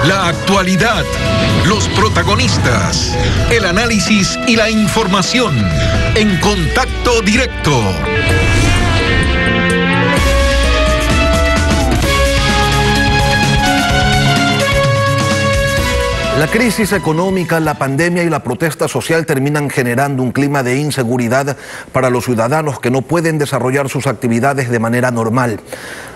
La actualidad, los protagonistas, el análisis y la información en Contacto Directo. La crisis económica, la pandemia y la protesta social terminan generando un clima de inseguridad para los ciudadanos que no pueden desarrollar sus actividades de manera normal.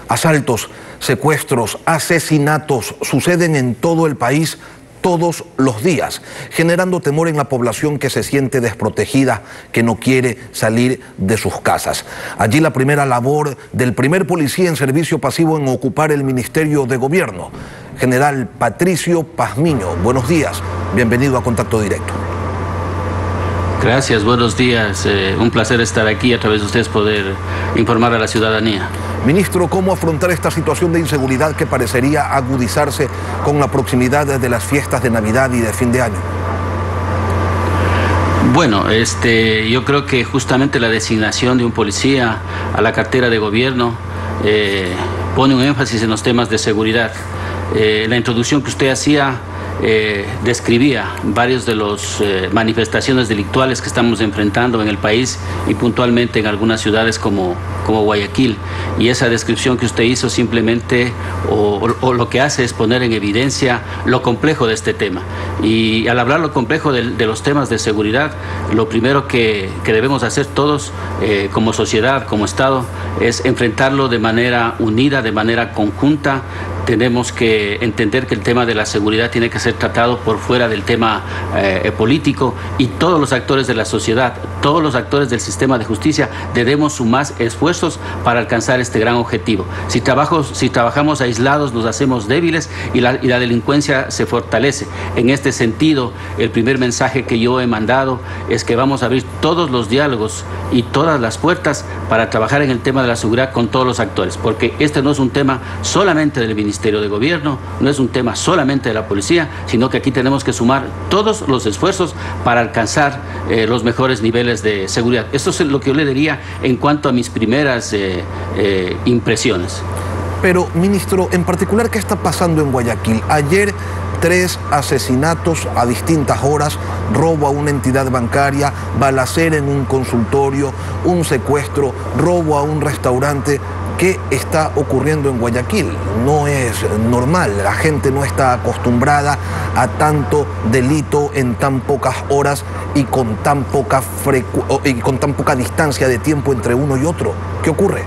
Asaltos, secuestros, asesinatos suceden en todo el país todos los días, generando temor en la población que se siente desprotegida, que no quiere salir de sus casas. Allí la primera labor del primer policía en servicio pasivo en ocupar el Ministerio de Gobierno, General Patricio Pazmiño. Buenos días, bienvenido a Contacto Directo. Gracias, buenos días. Un placer estar aquí a través de ustedes poder informar a la ciudadanía. Ministro, ¿cómo afrontar esta situación de inseguridad que parecería agudizarse con la proximidad de las fiestas de Navidad y de fin de año? Bueno, yo creo que justamente la designación de un policía a la cartera de gobierno pone un énfasis en los temas de seguridad. La introducción que usted hacía describía varios de los manifestaciones delictuales que estamos enfrentando en el país y puntualmente en algunas ciudades como Guayaquil, y esa descripción que usted hizo simplemente o lo que hace es poner en evidencia lo complejo de este tema. Y al hablar lo complejo de los temas de seguridad, lo primero que debemos hacer todos como sociedad, como Estado, es enfrentarlo de manera unida, de manera conjunta. Tenemos que entender que el tema de la seguridad tiene que ser tratado por fuera del tema político, y todos los actores de la sociedad, todos los actores del sistema de justicia debemos sumar esfuerzos para alcanzar este gran objetivo. Si trabajamos aislados nos hacemos débiles y la delincuencia se fortalece. En este sentido, el primer mensaje que yo he mandado es que vamos a abrir todos los diálogos y todas las puertas para trabajar en el tema de la seguridad con todos los actores, porque este no es un tema solamente del Ministerio de Gobierno, no es un tema solamente de la policía, sino que aquí tenemos que sumar todos los esfuerzos para alcanzar los mejores niveles de seguridad. Esto es lo que yo le diría en cuanto a mis primeras impresiones. Pero, ministro, en particular, ¿qué está pasando en Guayaquil? Ayer 3 asesinatos a distintas horas, robo a una entidad bancaria, balacera en un consultorio, un secuestro, robo a un restaurante. ¿Qué está ocurriendo en Guayaquil? No es normal, la gente no está acostumbrada a tanto delito en tan pocas horas y con tan poca distancia de tiempo entre uno y otro. ¿Qué ocurre?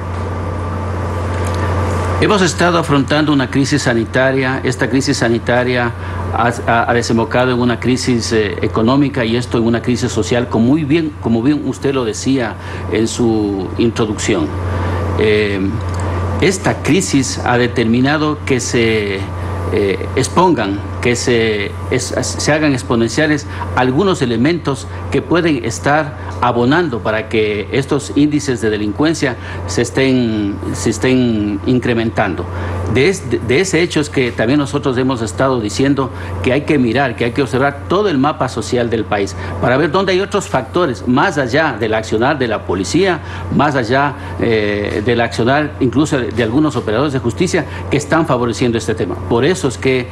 Hemos estado afrontando una crisis sanitaria. Esta crisis sanitaria ha desembocado en una crisis económica, y esto en una crisis social, como bien usted lo decía en su introducción. Esta crisis ha determinado que se expongan, que se hagan exponenciales algunos elementos que pueden estar abonando para que estos índices de delincuencia se estén incrementando. De ese hecho es que también nosotros hemos estado diciendo que hay que mirar, que hay que observar todo el mapa social del país para ver dónde hay otros factores, más allá del accionar de la policía, más allá del accionar incluso de algunos operadores de justicia que están favoreciendo este tema. Por eso es que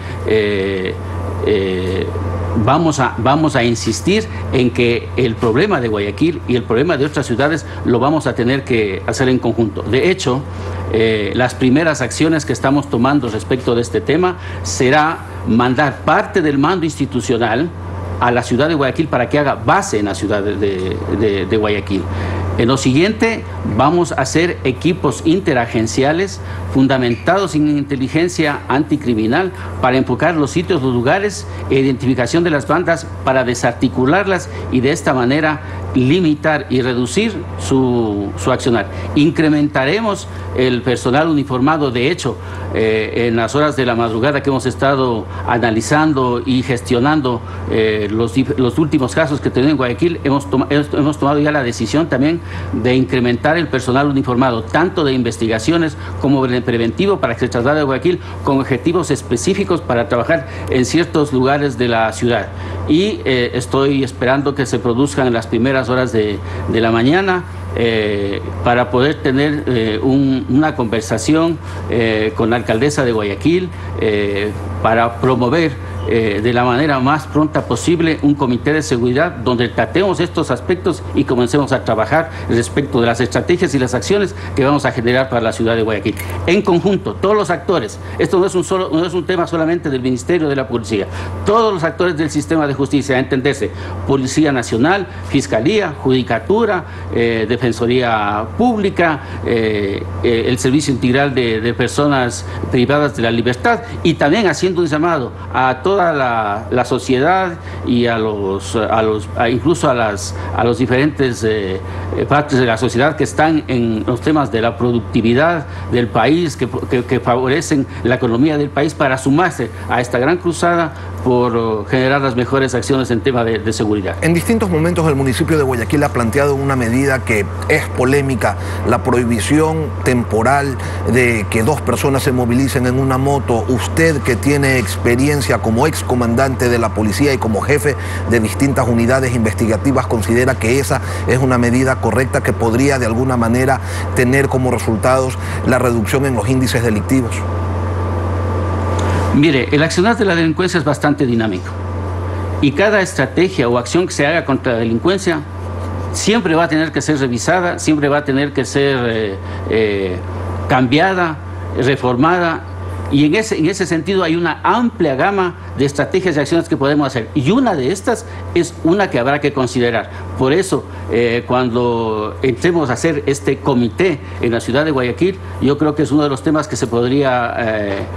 vamos a insistir en que el problema de Guayaquil y el problema de otras ciudades lo vamos a tener que hacer en conjunto. De hecho, las primeras acciones que estamos tomando respecto de este tema será mandar parte del mando institucional a la ciudad de Guayaquil para que haga base en la ciudad de Guayaquil. En lo siguiente, vamos a hacer equipos interagenciales fundamentados en inteligencia anticriminal para enfocar los sitios, los lugares e identificación de las bandas para desarticularlas y de esta manera limitar y reducir su accionar. Incrementaremos el personal uniformado. De hecho, en las horas de la madrugada que hemos estado analizando y gestionando los últimos casos que tenemos en Guayaquil, hemos tomado ya la decisión también de incrementar el personal uniformado, tanto de investigaciones como de preventivo, para que se traslade a Guayaquil con objetivos específicos para trabajar en ciertos lugares de la ciudad. Y estoy esperando que se produzcan en las primeras horas de la mañana para poder tener una conversación con la alcaldesa de Guayaquil para promover de la manera más pronta posible un comité de seguridad donde tratemos estos aspectos y comencemos a trabajar respecto de las estrategias y las acciones que vamos a generar para la ciudad de Guayaquil. En conjunto, todos los actores, esto no es un tema solamente del Ministerio de la Policía, todos los actores del sistema de justicia, a entenderse, Policía Nacional, Fiscalía, Judicatura, Defensoría Pública, el Servicio Integral de Personas Privadas de la Libertad, y también haciendo un llamado a toda la sociedad y incluso a los diferentes partes de la sociedad que están en los temas de la productividad del país, que favorecen la economía del país, para sumarse a esta gran cruzada por generar las mejores acciones en tema de seguridad. En distintos momentos el municipio de Guayaquil ha planteado una medida que es polémica, la prohibición temporal de que dos personas se movilicen en una moto. Usted, que tiene experiencia como excomandante de la policía y como jefe de distintas unidades investigativas, ¿considera que esa es una medida correcta que podría de alguna manera tener como resultados la reducción en los índices delictivos? Mire, el accionar de la delincuencia es bastante dinámico y cada estrategia o acción que se haga contra la delincuencia siempre va a tener que ser revisada, siempre va a tener que ser cambiada, reformada, y en ese sentido hay una amplia gama de estrategias y acciones que podemos hacer, y una de estas es una que habrá que considerar. Por eso, cuando entremos a hacer este comité en la ciudad de Guayaquil, yo creo que es uno de los temas que se podría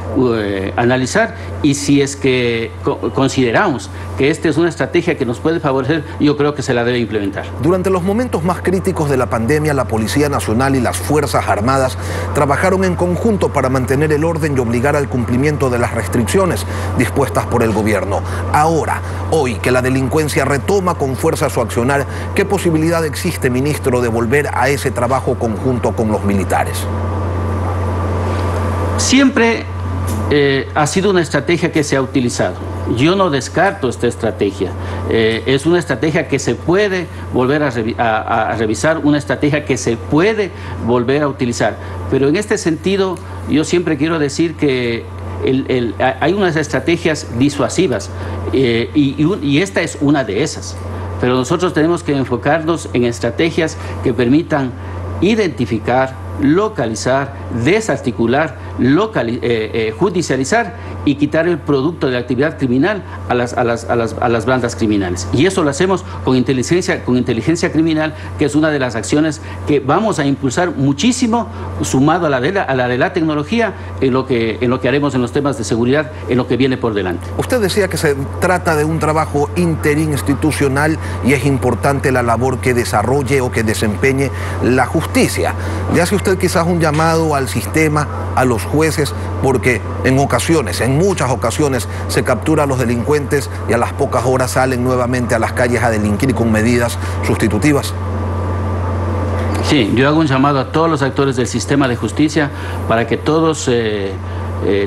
analizar, y si es que consideramos que esta es una estrategia que nos puede favorecer, yo creo que se la debe implementar. Durante los momentos más críticos de la pandemia, la Policía Nacional y las Fuerzas Armadas trabajaron en conjunto para mantener el orden y obligar al cumplimiento de las restricciones dispuestas por el gobierno. Ahora, hoy que la delincuencia retoma con fuerza su accionar, ¿qué posibilidad existe, ministro, de volver a ese trabajo conjunto con los militares? Siempre ha sido una estrategia que se ha utilizado. Yo no descarto esta estrategia. Es una estrategia que se puede volver a revisar, una estrategia que se puede volver a utilizar. Pero en este sentido, yo siempre quiero decir que hay unas estrategias disuasivas y esta es una de esas. Pero nosotros tenemos que enfocarnos en estrategias que permitan identificar, localizar, desarticular, judicializar y quitar el producto de la actividad criminal a las bandas criminales. Y eso lo hacemos con inteligencia criminal, que es una de las acciones que vamos a impulsar muchísimo, sumado a la de la tecnología, en lo que haremos en los temas de seguridad, en lo que viene por delante. Usted decía que se trata de un trabajo interinstitucional y es importante la labor que desarrolle o que desempeñe la justicia. ¿Le hace usted quizás un llamado al sistema, a los jueces, porque en muchas ocasiones se captura a los delincuentes y a las pocas horas salen nuevamente a las calles a delinquir con medidas sustitutivas? Sí, yo hago un llamado a todos los actores del sistema de justicia para que todos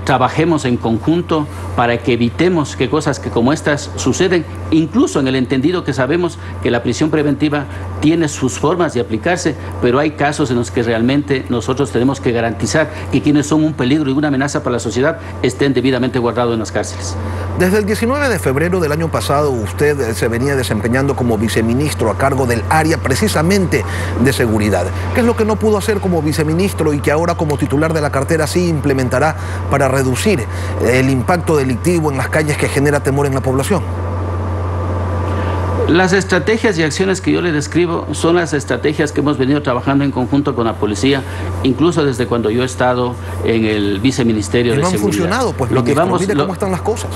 trabajemos en conjunto para que evitemos que cosas como estas suceden, incluso en el entendido que sabemos que la prisión preventiva tiene sus formas de aplicarse, pero hay casos en los que realmente nosotros tenemos que garantizar que quienes son un peligro y una amenaza para la sociedad estén debidamente guardados en las cárceles. Desde el 19 de febrero del año pasado usted se venía desempeñando como viceministro a cargo del área precisamente de seguridad. ¿Qué es lo que no pudo hacer como viceministro y que ahora como titular de la cartera sí implementará para reducir el impacto delictivo en las calles que genera temor en la población? Las estrategias y acciones que yo le describo son las estrategias que hemos venido trabajando en conjunto con la policía, incluso desde cuando yo he estado en el viceministerio de seguridad. No han funcionado, pues, ministro, mire cómo están las cosas.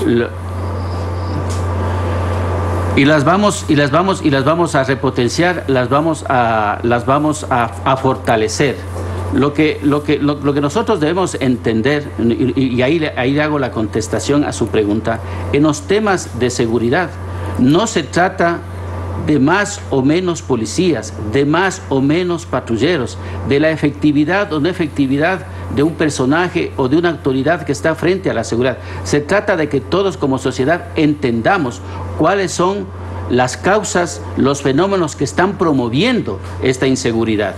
Y las vamos a repotenciar, las vamos a fortalecer. Lo que nosotros debemos entender, y ahí le hago la contestación a su pregunta, en los temas de seguridad no se trata de más o menos policías, de más o menos patrulleros, de la efectividad o no efectividad de un personaje o de una autoridad que está frente a la seguridad. Se trata de que todos como sociedad entendamos cuáles son las causas, los fenómenos que están promoviendo esta inseguridad.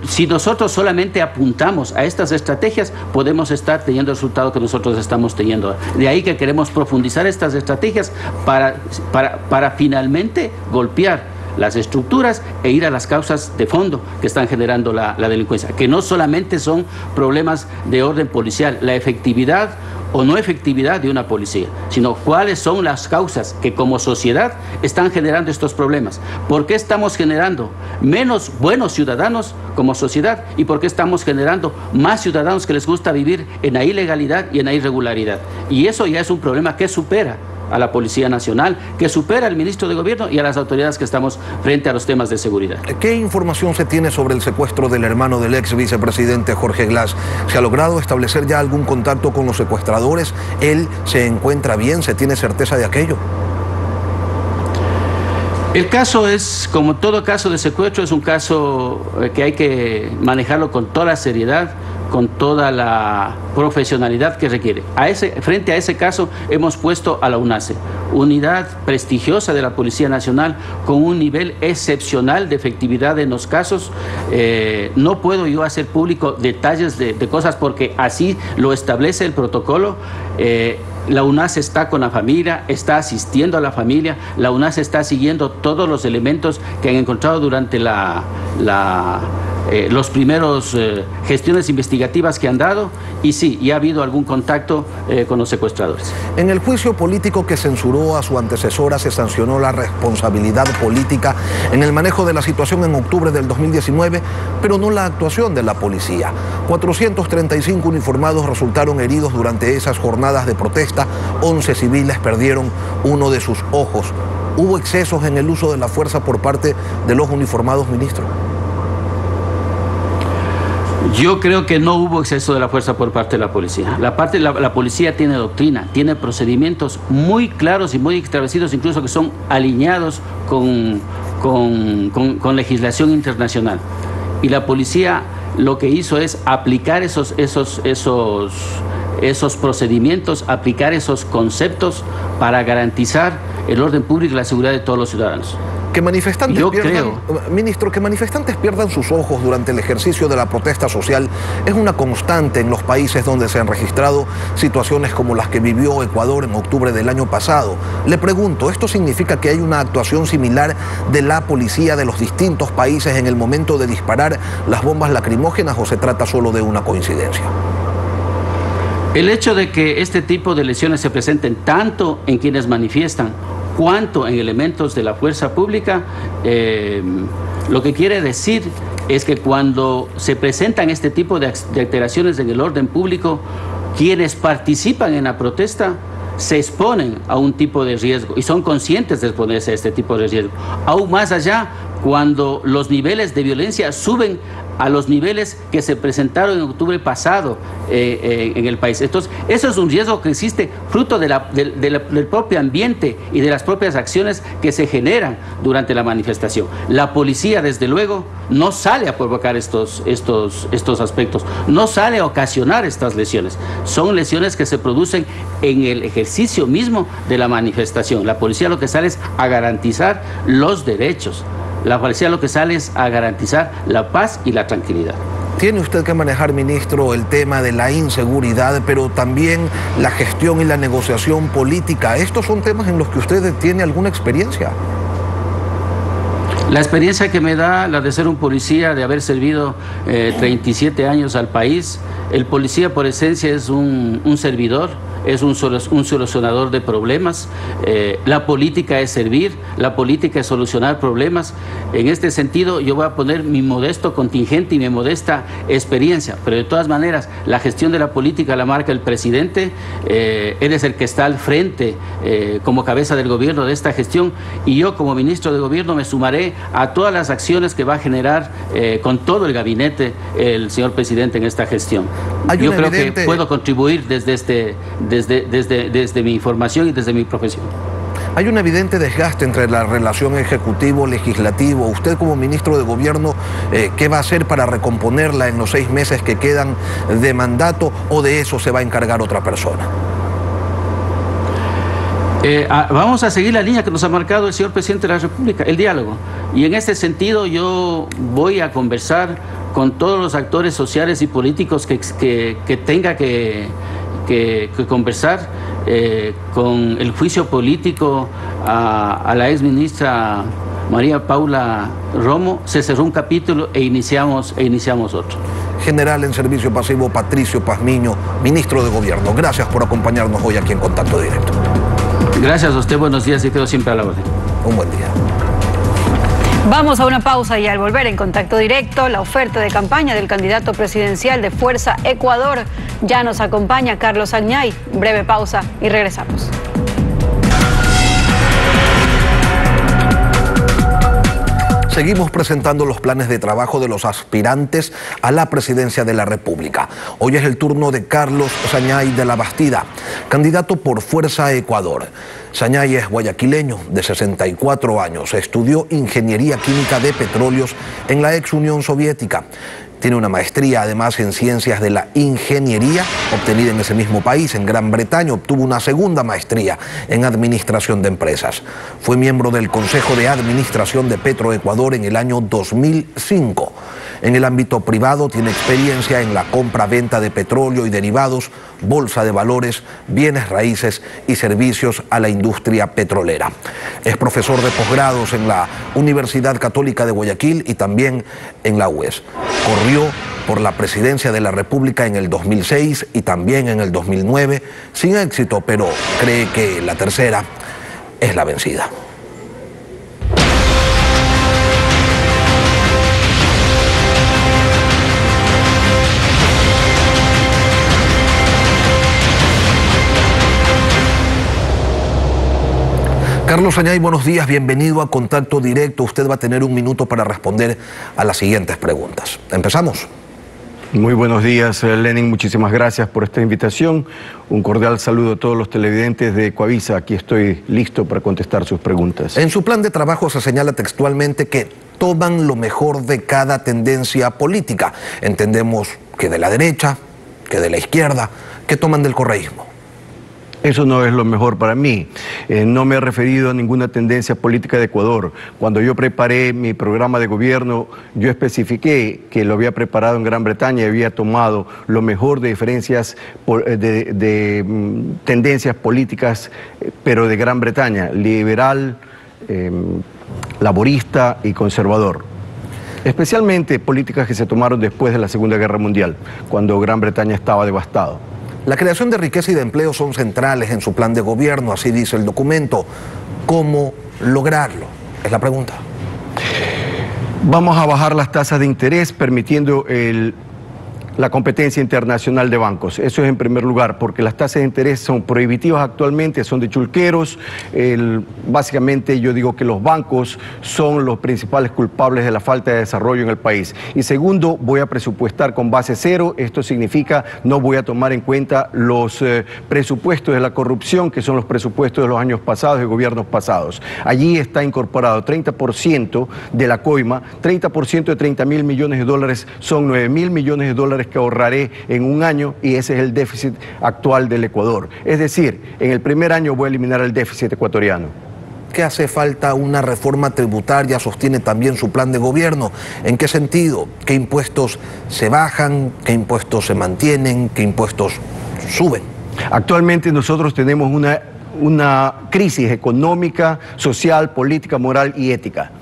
Si nosotros solamente apuntamos a estas estrategias, podemos estar teniendo el resultado que nosotros estamos teniendo. De ahí que queremos profundizar estas estrategias para finalmente golpear las estructuras e ir a las causas de fondo que están generando la delincuencia, que no solamente son problemas de orden policial, la efectividad o no efectividad de una policía, sino cuáles son las causas que como sociedad están generando estos problemas. ¿Por qué estamos generando menos buenos ciudadanos como sociedad y por qué estamos generando más ciudadanos que les gusta vivir en la ilegalidad y en la irregularidad? Y eso ya es un problema que supera a la Policía Nacional, que supera al ministro de Gobierno y a las autoridades que estamos frente a los temas de seguridad. ¿Qué información se tiene sobre el secuestro del hermano del ex vicepresidente Jorge Glass? ¿Se ha logrado establecer ya algún contacto con los secuestradores? ¿Él se encuentra bien? ¿Se tiene certeza de aquello? El caso es, como todo caso de secuestro, es un caso que hay que manejarlo con toda la seriedad, con toda la profesionalidad que requiere. Frente a ese caso hemos puesto a la UNACE, unidad prestigiosa de la Policía Nacional con un nivel excepcional de efectividad en los casos. No puedo yo hacer público detalles de cosas porque así lo establece el protocolo. La UNACE está con la familia, está asistiendo a la familia, la UNACE está siguiendo todos los elementos que han encontrado durante los primeros gestiones investigativas que han dado, y sí, ya ha habido algún contacto con los secuestradores. En el juicio político que censuró a su antecesora se sancionó la responsabilidad política en el manejo de la situación en octubre del 2019, pero no la actuación de la policía. 435 uniformados resultaron heridos durante esas jornadas de protesta, 11 civiles perdieron uno de sus ojos. ¿Hubo excesos en el uso de la fuerza por parte de los uniformados, ministro? Yo creo que no hubo exceso de la fuerza por parte de la policía. La policía tiene doctrina, tiene procedimientos muy claros y muy establecidos, incluso que son alineados con legislación internacional. Y la policía lo que hizo es aplicar esos procedimientos, aplicar esos conceptos para garantizar el orden público y la seguridad de todos los ciudadanos. Que manifestantes ministro, que manifestantes pierdan sus ojos durante el ejercicio de la protesta social es una constante en los países donde se han registrado situaciones como las que vivió Ecuador en octubre del año pasado. Le pregunto, ¿esto significa que hay una actuación similar de la policía de los distintos países en el momento de disparar las bombas lacrimógenas o se trata solo de una coincidencia? El hecho de que este tipo de lesiones se presenten tanto en quienes manifiestan cuanto en elementos de la fuerza pública, lo que quiere decir es que cuando se presentan este tipo de alteraciones en el orden público, quienes participan en la protesta se exponen a un tipo de riesgo y son conscientes de exponerse a este tipo de riesgo. Aún más allá, cuando los niveles de violencia suben a los niveles que se presentaron en octubre pasado en el país. Entonces, eso es un riesgo que existe fruto del propio ambiente y de las propias acciones que se generan durante la manifestación. La policía, desde luego, no sale a provocar estos aspectos, no sale a ocasionar estas lesiones. Son lesiones que se producen en el ejercicio mismo de la manifestación. La policía lo que sale es a garantizar los derechos. La policía lo que sale es a garantizar la paz y la tranquilidad. Tiene usted que manejar, ministro, el tema de la inseguridad, pero también la gestión y la negociación política. ¿Estos son temas en los que usted tiene alguna experiencia? La experiencia que me da la de ser un policía, de haber servido 37 años al país. El policía por esencia es un servidor, es un solucionador de problemas. La política es servir, la política es solucionar problemas. En este sentido yo voy a poner mi modesto contingente y mi modesta experiencia, pero de todas maneras la gestión de la política la marca el presidente. Él es el que está al frente como cabeza del gobierno de esta gestión, y yo como ministro de gobierno me sumaré a todas las acciones que va a generar con todo el gabinete el señor presidente en esta gestión. Yo creo que puedo contribuir desde mi información y desde mi profesión. Hay un evidente desgaste entre la relación ejecutivo-legislativo. Usted como ministro de gobierno, ¿qué va a hacer para recomponerla en los 6 meses que quedan de mandato, o de eso se va a encargar otra persona? Vamos a seguir la línea que nos ha marcado el señor presidente de la República, el diálogo. Y en este sentido yo voy a conversar con todos los actores sociales y políticos que tenga que conversar, con el juicio político a la exministra María Paula Romo. Se cerró un capítulo e iniciamos otro. General en servicio pasivo Patricio Pazmiño, ministro de Gobierno, gracias por acompañarnos hoy aquí en Contacto Directo. Gracias a usted, buenos días y quedo siempre a la orden. Un buen día. Vamos a una pausa y al volver en Contacto Directo, la oferta de campaña del candidato presidencial de Fuerza Ecuador. Ya nos acompaña Carlos Añay. Breve pausa y regresamos. Seguimos presentando los planes de trabajo de los aspirantes a la presidencia de la República. Hoy es el turno de Carlos Sañay de la Bastida, candidato por Fuerza Ecuador. Sañay es guayaquileño, de 64 años. Estudió Ingeniería Química de Petróleos en la ex Unión Soviética. Tiene una maestría además en Ciencias de la Ingeniería, obtenida en ese mismo país, en Gran Bretaña. Obtuvo una segunda maestría en Administración de Empresas. Fue miembro del Consejo de Administración de Petroecuador en el año 2005. En el ámbito privado tiene experiencia en la compra-venta de petróleo y derivados, bolsa de valores, bienes raíces y servicios a la industria petrolera. Es profesor de posgrados en la Universidad Católica de Guayaquil y también en la UES. Corrió por la presidencia de la República en el 2006 y también en el 2009, sin éxito, pero cree que la tercera es la vencida. Carlos Sañay, buenos días, bienvenido a Contacto Directo. Usted va a tener un minuto para responder a las siguientes preguntas. ¿Empezamos? Muy buenos días, Lenin. Muchísimas gracias por esta invitación. Un cordial saludo a todos los televidentes de Ecuavisa. Aquí estoy listo para contestar sus preguntas. En su plan de trabajo se señala textualmente que toman lo mejor de cada tendencia política. Entendemos que de la derecha, que de la izquierda, que toman del correísmo. Eso no es lo mejor para mí. No me he referido a ninguna tendencia política de Ecuador. Cuando yo preparé mi programa de gobierno, yo especifiqué que lo había preparado en Gran Bretaña y había tomado lo mejor de diferencias de tendencias políticas, pero de Gran Bretaña, liberal, laborista y conservador. Especialmente políticas que se tomaron después de la Segunda Guerra Mundial, cuando Gran Bretaña estaba devastado. La creación de riqueza y de empleo son centrales en su plan de gobierno, así dice el documento. ¿Cómo lograrlo? Es la pregunta. Vamos a bajar las tasas de interés permitiendo la competencia internacional de bancos. Eso es en primer lugar, porque las tasas de interés son prohibitivas actualmente, son de chulqueros. Básicamente yo digo que los bancos son los principales culpables de la falta de desarrollo en el país. Y segundo, voy a presupuestar con base cero. Esto significa no voy a tomar en cuenta los presupuestos de la corrupción, que son los presupuestos de los años pasados, de gobiernos pasados. Allí está incorporado 30% de la coima, 30% de 30.000 millones de dólares, son 9.000 millones de dólares que ahorraré en un año, y ese es el déficit actual del Ecuador. Es decir, en el primer año voy a eliminar el déficit ecuatoriano. ¿Qué hace falta una reforma tributaria? Sostiene también su plan de gobierno. ¿En qué sentido? ¿Qué impuestos se bajan? ¿Qué impuestos se mantienen? ¿Qué impuestos suben? Actualmente nosotros tenemos una crisis económica, social, política, moral y ética.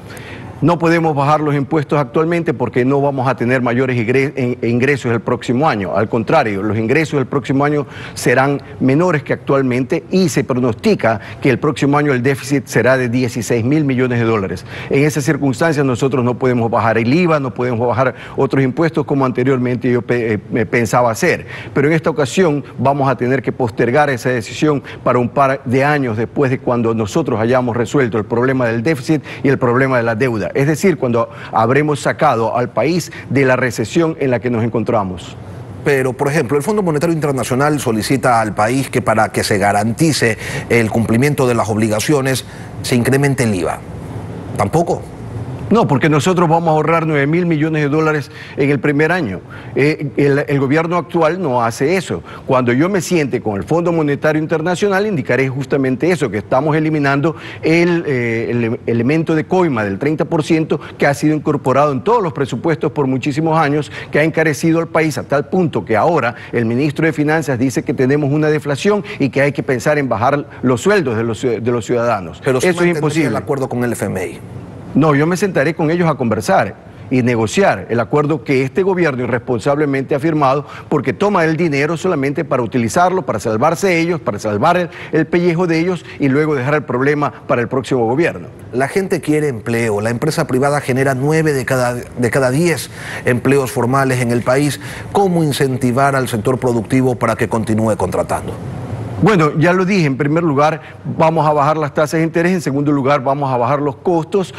No podemos bajar los impuestos actualmente porque no vamos a tener mayores ingresos el próximo año. Al contrario, los ingresos del próximo año serán menores que actualmente y se pronostica que el próximo año el déficit será de 16.000 millones de dólares. En esas circunstancias nosotros no podemos bajar el IVA, no podemos bajar otros impuestos como anteriormente yo pensaba hacer. Pero en esta ocasión vamos a tener que postergar esa decisión para un par de años después de cuando nosotros hayamos resuelto el problema del déficit y el problema de la deuda. Es decir, cuando habremos sacado al país de la recesión en la que nos encontramos. Pero, por ejemplo, el Fondo Monetario Internacional solicita al país que para que se garantice el cumplimiento de las obligaciones se incremente el IVA. ¿Tampoco? No, porque nosotros vamos a ahorrar 9.000 millones de dólares en el primer año. El gobierno actual no hace eso. Cuando yo me siente con el Fondo Monetario Internacional, indicaré justamente eso, que estamos eliminando el elemento de coima del 30% que ha sido incorporado en todos los presupuestos por muchísimos años, que ha encarecido al país a tal punto que ahora el ministro de Finanzas dice que tenemos una deflación y que hay que pensar en bajar los sueldos de los ciudadanos. Pero eso es imposible. El acuerdo con el FMI. No, yo me sentaré con ellos a conversar y negociar el acuerdo que este gobierno irresponsablemente ha firmado, porque toma el dinero solamente para utilizarlo, para salvarse ellos, para salvar el pellejo de ellos y luego dejar el problema para el próximo gobierno. La gente quiere empleo. La empresa privada genera 9 de cada 10 empleos formales en el país. ¿Cómo incentivar al sector productivo para que continúe contratando? Bueno, ya lo dije, en primer lugar vamos a bajar las tasas de interés, en segundo lugar vamos a bajar los costos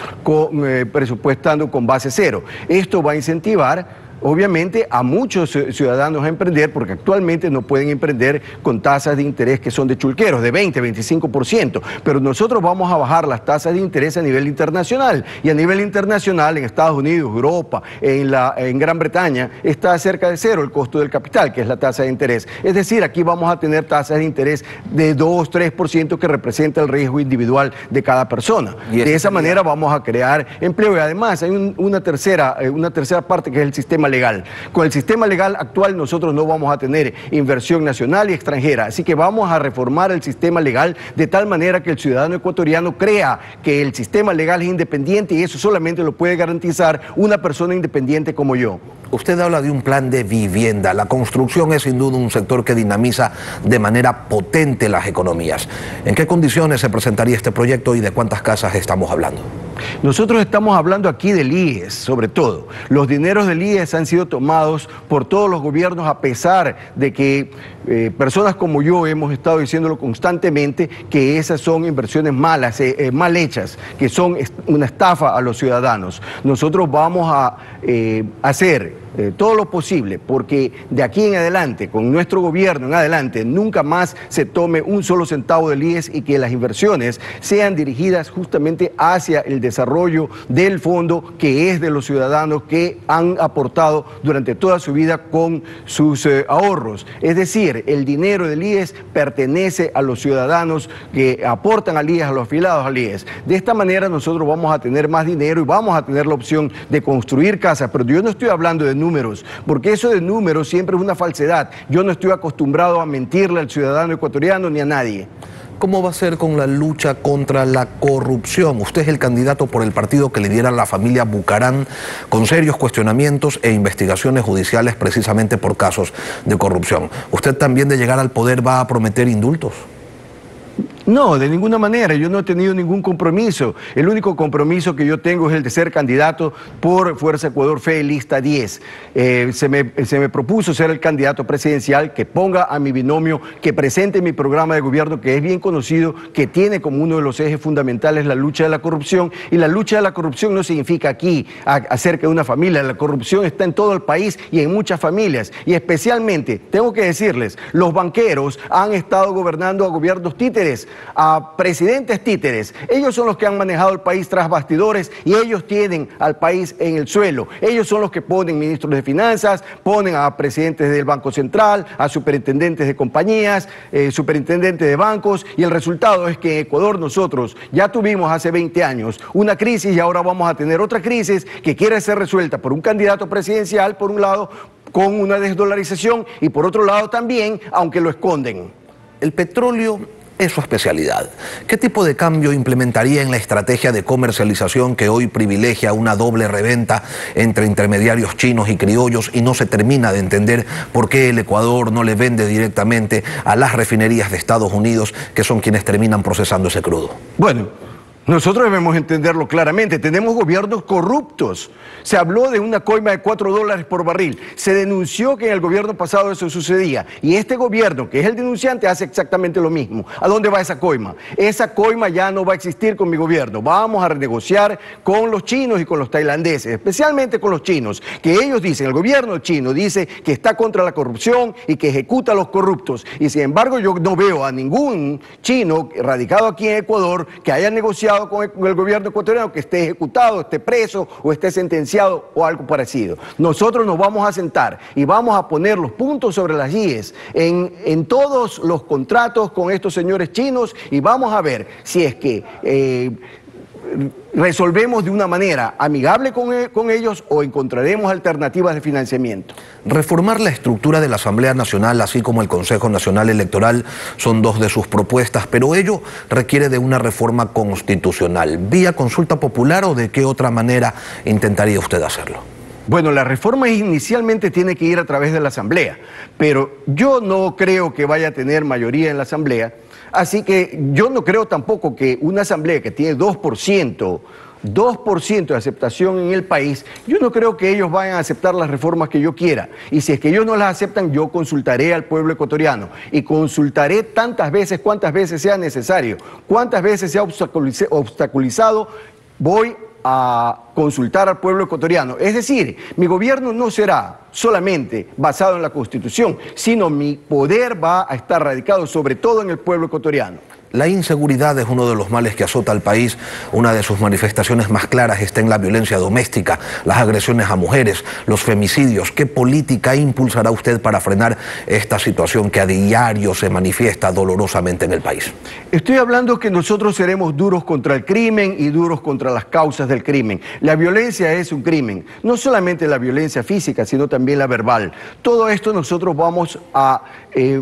presupuestando con base cero. Esto va a incentivar obviamente a muchos ciudadanos a emprender, porque actualmente no pueden emprender con tasas de interés que son de chulqueros, de 20, 25%, pero nosotros vamos a bajar las tasas de interés a nivel internacional, y a nivel internacional en Estados Unidos, Europa, en Gran Bretaña, está cerca de cero el costo del capital, que es la tasa de interés. Es decir, aquí vamos a tener tasas de interés de 2, 3% que representa el riesgo individual de cada persona. De esa manera vamos a crear empleo, y además hay una tercera parte que es el sistema legal. Con el sistema legal actual nosotros no vamos a tener inversión nacional y extranjera, así que vamos a reformar el sistema legal de tal manera que el ciudadano ecuatoriano crea que el sistema legal es independiente, y eso solamente lo puede garantizar una persona independiente como yo. Usted habla de un plan de vivienda. La construcción es sin duda un sector que dinamiza de manera potente las economías. ¿En qué condiciones se presentaría este proyecto y de cuántas casas estamos hablando? Nosotros estamos hablando aquí del IES, sobre todo. Los dineros del IES han sido tomados por todos los gobiernos, a pesar de que personas como yo hemos estado diciéndolo constantemente, que esas son inversiones malas, mal hechas, que son una estafa a los ciudadanos. Nosotros vamos a hacer todo lo posible porque de aquí en adelante, con nuestro gobierno en adelante, nunca más se tome un solo centavo del IES, y que las inversiones sean dirigidas justamente hacia el desarrollo del fondo, que es de los ciudadanos que han aportado durante toda su vida con sus ahorros. Es decir, el dinero del IES pertenece a los ciudadanos que aportan al IES, a los afiliados al IES. De esta manera nosotros vamos a tener más dinero y vamos a tener la opción de construir casas, pero yo no estoy hablando de números, porque eso de números siempre es una falsedad. Yo no estoy acostumbrado a mentirle al ciudadano ecuatoriano ni a nadie. ¿Cómo va a ser con la lucha contra la corrupción? Usted es el candidato por el partido que lidera la familia Bucaram, con serios cuestionamientos e investigaciones judiciales precisamente por casos de corrupción. ¿Usted también, de llegar al poder, va a prometer indultos? No, de ninguna manera. Yo no he tenido ningún compromiso. El único compromiso que yo tengo es el de ser candidato por Fuerza Ecuador Fe, lista 10. Se me propuso ser el candidato presidencial, que ponga a mi binomio, que presente mi programa de gobierno, que es bien conocido, que tiene como uno de los ejes fundamentales la lucha de la corrupción. Y la lucha de la corrupción no significa aquí acerca de una familia. La corrupción está en todo el país y en muchas familias. Y especialmente, tengo que decirles, los banqueros han estado gobernando a gobiernos títeres, a presidentes títeres. Ellos son los que han manejado el país tras bastidores, y ellos tienen al país en el suelo. Ellos son los que ponen ministros de finanzas, ponen a presidentes del Banco Central, a superintendentes de compañías, superintendentes de bancos, y el resultado es que en Ecuador nosotros ya tuvimos hace 20 años una crisis, y ahora vamos a tener otra crisis que quiere ser resuelta por un candidato presidencial, por un lado, con una desdolarización, y por otro lado también, aunque lo esconden. El petróleo es su especialidad. ¿Qué tipo de cambio implementaría en la estrategia de comercialización que hoy privilegia una doble reventa entre intermediarios chinos y criollos, y no se termina de entender por qué el Ecuador no le vende directamente a las refinerías de Estados Unidos, que son quienes terminan procesando ese crudo? Bueno, nosotros debemos entenderlo claramente. Tenemos gobiernos corruptos. Se habló de una coima de $4 por barril. Se denunció que en el gobierno pasado eso sucedía. Y este gobierno, que es el denunciante, hace exactamente lo mismo. ¿A dónde va esa coima? Esa coima ya no va a existir con mi gobierno. Vamos a renegociar con los chinos y con los tailandeses, especialmente con los chinos, que ellos dicen, el gobierno chino dice que está contra la corrupción y que ejecuta a los corruptos. Y sin embargo yo no veo a ningún chino radicado aquí en Ecuador que haya negociado peleado con el gobierno ecuatoriano, que esté ejecutado, esté preso o esté sentenciado o algo parecido. Nosotros nos vamos a sentar y vamos a poner los puntos sobre las IES en todos los contratos con estos señores chinos y vamos a ver si es que resolvemos de una manera amigable con ellos o encontraremos alternativas de financiamiento. Reformar la estructura de la Asamblea Nacional, así como el Consejo Nacional Electoral, son dos de sus propuestas, pero ello requiere de una reforma constitucional. ¿Vía consulta popular o de qué otra manera intentaría usted hacerlo? Bueno, la reforma inicialmente tiene que ir a través de la Asamblea, pero yo no creo que vaya a tener mayoría en la Asamblea, así que yo no creo tampoco que una Asamblea que tiene 2% de aceptación en el país, yo no creo que ellos vayan a aceptar las reformas que yo quiera. Y si es que ellos no las aceptan, yo consultaré al pueblo ecuatoriano y consultaré tantas veces, cuantas veces sea necesario, cuantas veces sea obstaculizado, voy a consultar al pueblo ecuatoriano. Es decir, mi gobierno no será solamente basado en la Constitución, sino mi poder va a estar radicado sobre todo en el pueblo ecuatoriano. La inseguridad es uno de los males que azota al país. Una de sus manifestaciones más claras está en la violencia doméstica, las agresiones a mujeres, los femicidios. ¿Qué política impulsará usted para frenar esta situación que a diario se manifiesta dolorosamente en el país? Estoy hablando que nosotros seremos duros contra el crimen y duros contra las causas del crimen. La violencia es un crimen, no solamente la violencia física, sino también la verbal. Todo esto nosotros vamos a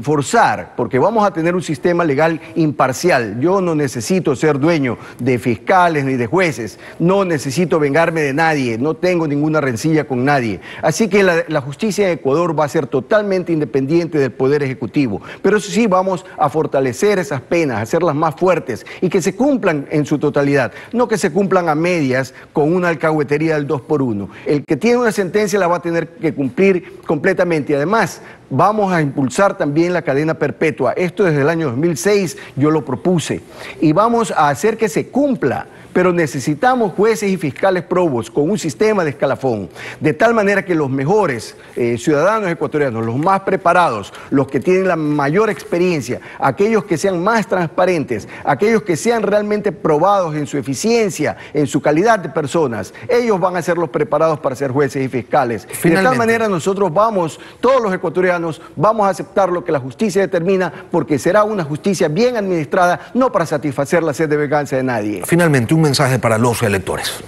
forzar, porque vamos a tener un sistema legal imparcial. Yo no necesito ser dueño de fiscales ni de jueces, no necesito vengarme de nadie, no tengo ninguna rencilla con nadie. Así que la justicia en Ecuador va a ser totalmente independiente del Poder Ejecutivo. Pero eso sí, vamos a fortalecer esas penas, hacerlas más fuertes y que se cumplan en su totalidad, no que se cumplan a medias con una alcahuetería del 2x1. El que tiene una sentencia la va a tener que cumplir completamente y además vamos a impulsar también la cadena perpetua. Esto desde el año 2006 yo lo propuse y vamos a hacer que se cumpla. Pero necesitamos jueces y fiscales probos con un sistema de escalafón, de tal manera que los mejores ciudadanos ecuatorianos, los más preparados, los que tienen la mayor experiencia, aquellos que sean más transparentes, aquellos que sean realmente probados en su eficiencia, en su calidad de personas, ellos van a ser los preparados para ser jueces y fiscales. De tal manera nosotros todos los ecuatorianos, vamos a aceptar lo que la justicia determina porque será una justicia bien administrada, no para satisfacer la sed de venganza de nadie. Finalmente, un mensaje para los electores.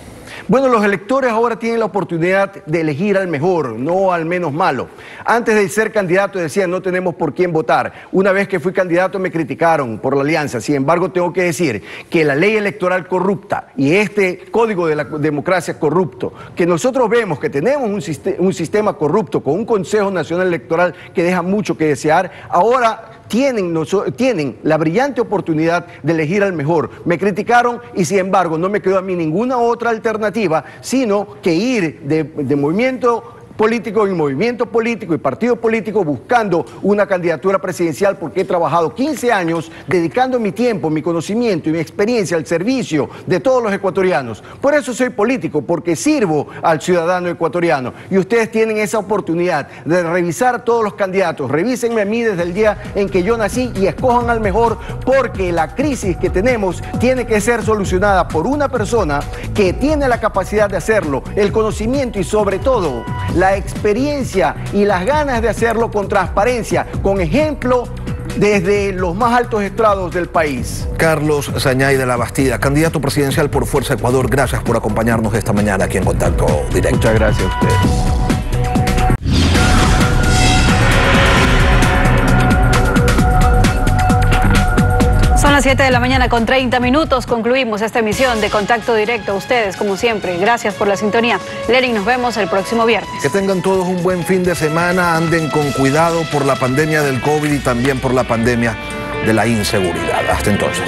Bueno, los electores ahora tienen la oportunidad de elegir al mejor, no al menos malo. Antes de ser candidato decían no tenemos por quién votar. Una vez que fui candidato me criticaron por la alianza. Sin embargo, tengo que decir que la ley electoral corrupta y este código de la democracia corrupto, que nosotros vemos que tenemos un sistema corrupto con un Consejo Nacional Electoral que deja mucho que desear, ahora tienen la brillante oportunidad de elegir al mejor. Me criticaron y sin embargo no me quedó a mí ninguna otra alternativa, sino que ir de movimiento político en movimiento político y partido político buscando una candidatura presidencial porque he trabajado 15 años dedicando mi tiempo, mi conocimiento y mi experiencia al servicio de todos los ecuatorianos. Por eso soy político, porque sirvo al ciudadano ecuatoriano y ustedes tienen esa oportunidad de revisar todos los candidatos. Revísenme a mí desde el día en que yo nací y escojan al mejor porque la crisis que tenemos tiene que ser solucionada por una persona que tiene la capacidad de hacerlo, el conocimiento y sobre todo la experiencia y las ganas de hacerlo con transparencia, con ejemplo desde los más altos estrados del país. Carlos Sañay de la Bastida, candidato presidencial por Fuerza Ecuador, gracias por acompañarnos esta mañana aquí en Contacto Directo. Muchas gracias a ustedes. Son las 7 de la mañana con 30 minutos. Concluimos esta emisión de Contacto Directo. A ustedes, como siempre, gracias por la sintonía. Lenin, nos vemos el próximo viernes. Que tengan todos un buen fin de semana. Anden con cuidado por la pandemia del COVID y también por la pandemia de la inseguridad. Hasta entonces.